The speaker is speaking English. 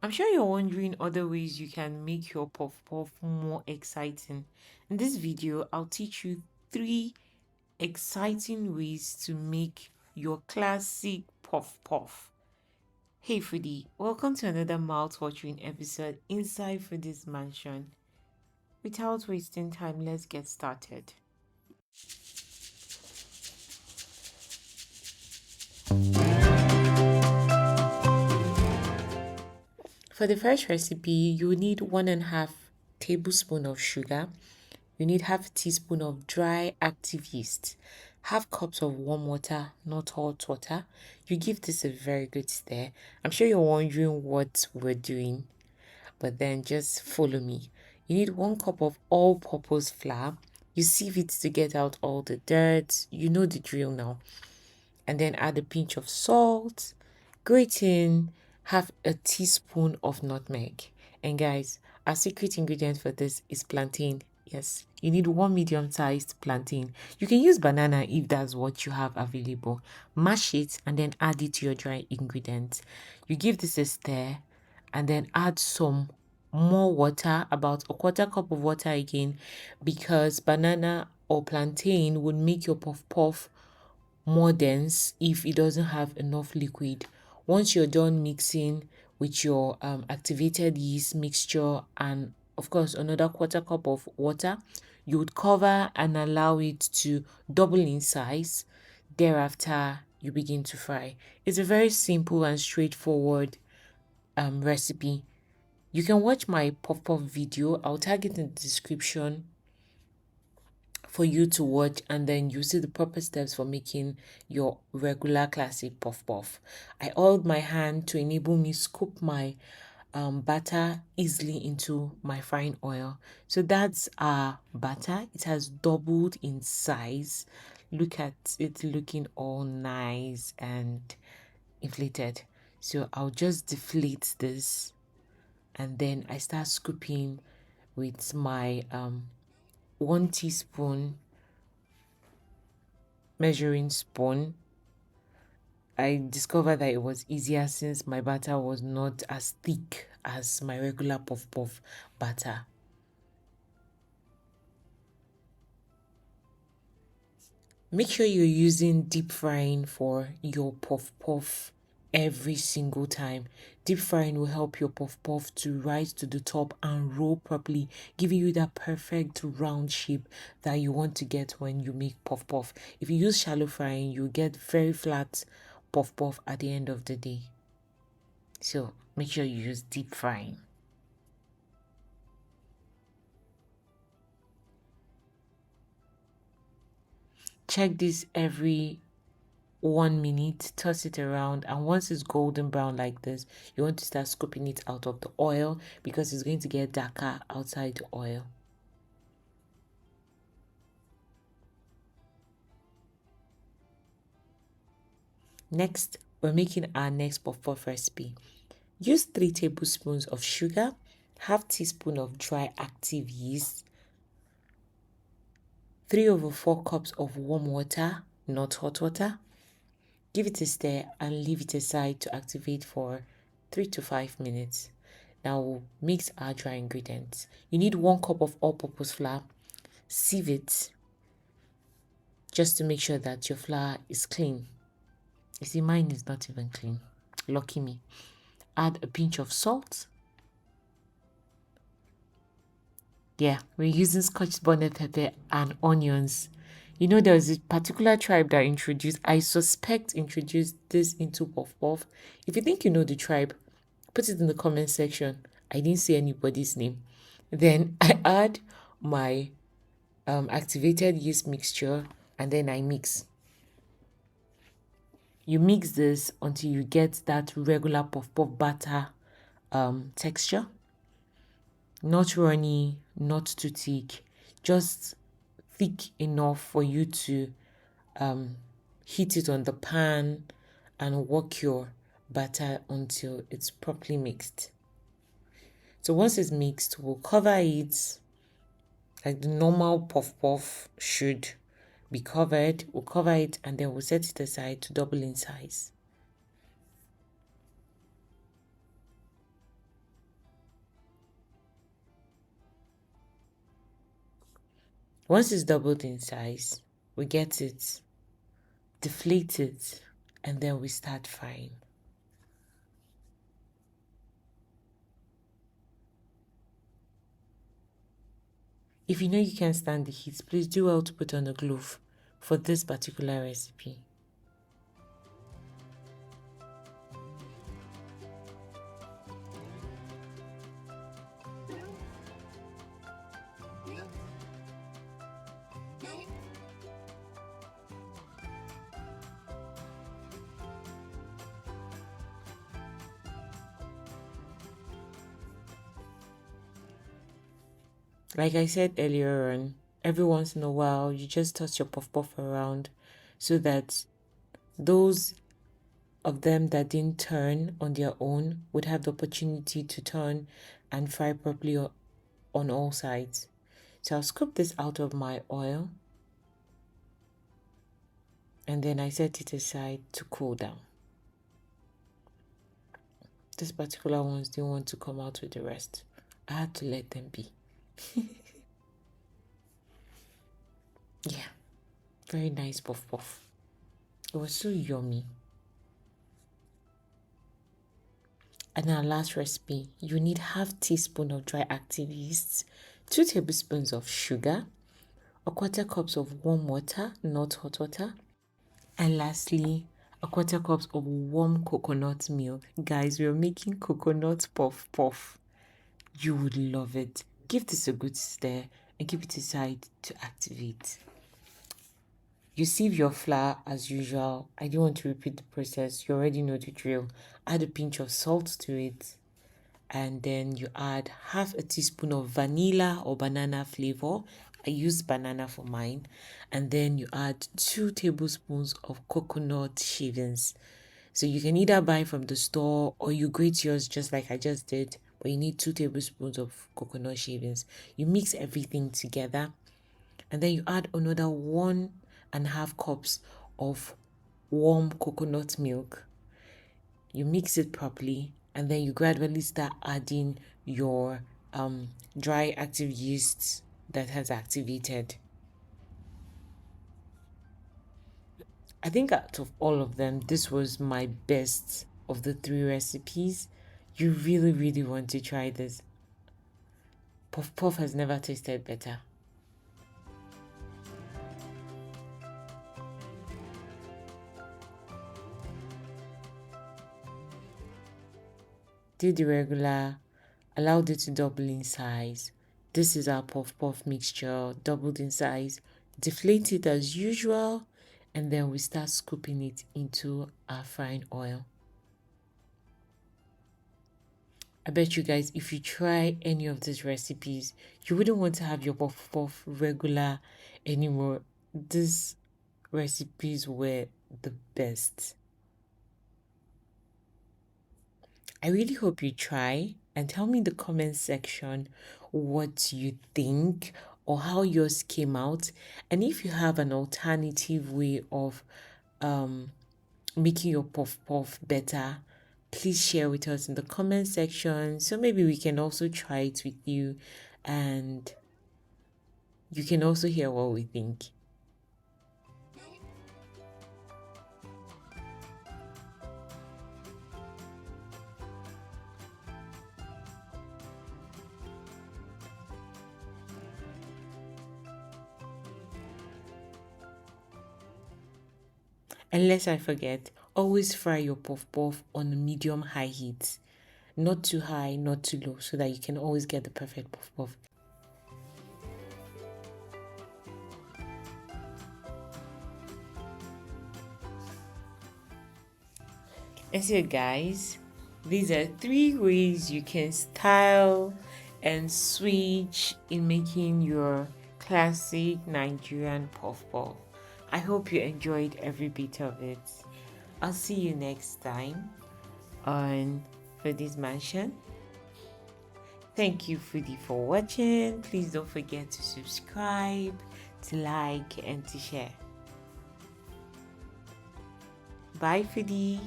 I'm sure you're wondering other ways you can make your puff puff more exciting. In this video, I'll teach you three exciting ways to make your classic puff puff. Hey foodie, welcome to another mouth-watering episode inside Foodies Mansion. Without wasting time, let's get started. For the first recipe, you need 1.5 tablespoon of sugar. You need half a teaspoon of dry active yeast, half cups of warm water, not hot water. You give this a very good stir. I'm sure you're wondering what we're doing, but then just follow me. You need 1 cup of all-purpose flour. You sieve it to get out all the dirt. You know the drill now. And then add a pinch of salt, grate in half a teaspoon of nutmeg. And guys, our secret ingredient for this is plantain. Yes, you need one medium-sized plantain. You can use banana if that's what you have available. Mash it and then add it to your dry ingredients. You give this a stir and then add some more water, about a quarter cup of water again, because banana or plantain would make your puff puff more dense if it doesn't have enough liquid. Once you're done mixing with your activated yeast mixture and of course another quarter cup of water, you would cover and allow it to double in size. Thereafter, you begin to fry. It's a very simple and straightforward recipe. You can watch my puff puff video. I'll tag it in the description for you to watch, and then you see the proper steps for making your regular classic puff puff. I oiled my hand to enable me scoop my batter easily into my frying oil. So that's our batter. It has doubled in size. Look at it looking all nice and inflated. So I'll just deflate this and then I start scooping with my 1 teaspoon measuring spoon. I discovered that it was easier since my batter was not as thick as my regular puff puff batter. Make sure you're using deep frying for your puff puff every single time. Deep frying will help your puff puff to rise to the top and roll properly, giving you that perfect round shape that you want to get when you make puff puff. If you use shallow frying, you get very flat puff puff at the end of the day. So make sure you use deep frying. Check this every 1 minute, toss it around, and once it's golden brown like this, you want to start scooping it out of the oil because it's going to get darker outside the oil. Next, we're making our next puff puff recipe. Use 3 tablespoons of sugar, half teaspoon of dry active yeast, 3/4 cups of warm water, not hot water. Give it a stir and leave it aside to activate for 3 to 5 minutes. Now we'll mix our dry ingredients. You need 1 cup of all-purpose flour. Sieve it just to make sure that your flour is clean. You see, mine is not even clean. Lucky me. Add a pinch of salt. Yeah, we're using Scotch bonnet pepper and onions. You know, there was a particular tribe that I suspect introduced this into puff puff. If you think you know the tribe, put it in the comment section. I didn't see anybody's name. Then I add my activated yeast mixture and then I mix. You mix this until you get that regular puff puff batter texture. Not runny, not too thick, just thick enough for you to heat it on the pan and work your batter until it's properly mixed. So once it's mixed, we'll cover it like the normal puff puff should be covered. We'll cover it and then we'll set it aside to double in size. Once it's doubled in size, we get it, deflate it, and then we start frying. If you know you can't stand the heat, please do well to put on a glove for this particular recipe. Like I said earlier on, every once in a while, you just toss your puff puff around so that those of them that didn't turn on their own would have the opportunity to turn and fry properly on all sides. So I'll scoop this out of my oil and then I set it aside to cool down. This particular ones didn't want to come out with the rest. I had to let them be. Yeah, very nice puff puff. It was so yummy. And our last recipe, you need half teaspoon of dry active yeast, 2 tablespoons of sugar, a quarter cups of warm water, not hot water, and lastly, a quarter cups of warm coconut milk. Guys, we're making coconut puff puff. You would love it. Give this a good stir and keep it aside to activate. You sieve your flour as usual. I don't want to repeat the process. You already know the drill. Add a pinch of salt to it. And then you add half a teaspoon of vanilla or banana flavor. I use banana for mine. And then you add 2 tablespoons of coconut shavings. So you can either buy from the store or you grate yours just like I just did. But you need 2 tablespoons of coconut shavings. You mix everything together. And then you add another 1.5 cups of warm coconut milk. You mix it properly and then you gradually start adding your dry active yeast that has activated. I think out of all of them, this was my best of the 3 recipes. You really, really want to try this. Puff puff has never tasted better. Did the regular, allowed it to double in size. This is our puff puff mixture, doubled in size. Deflate it as usual, and then we start scooping it into our frying oil. I bet you guys, if you try any of these recipes, you wouldn't want to have your puff puff regular anymore. These recipes were the best. I really hope you try and tell me in the comment section what you think or how yours came out. And if you have an alternative way of making your puff puff better, please share with us in the comment section so maybe we can also try it with you and you can also hear what we think. And lest I forget, always fry your puff puff on medium high heat. Not too high, not too low, so that you can always get the perfect puff puff. And so guys, these are 3 ways you can style and switch in making your classic Nigerian puff puff. I hope you enjoyed every bit of it. I'll see you next time on Foodies Mansion. Thank you, Foodie, for watching. Please don't forget to subscribe, to like, and to share. Bye, Foodie.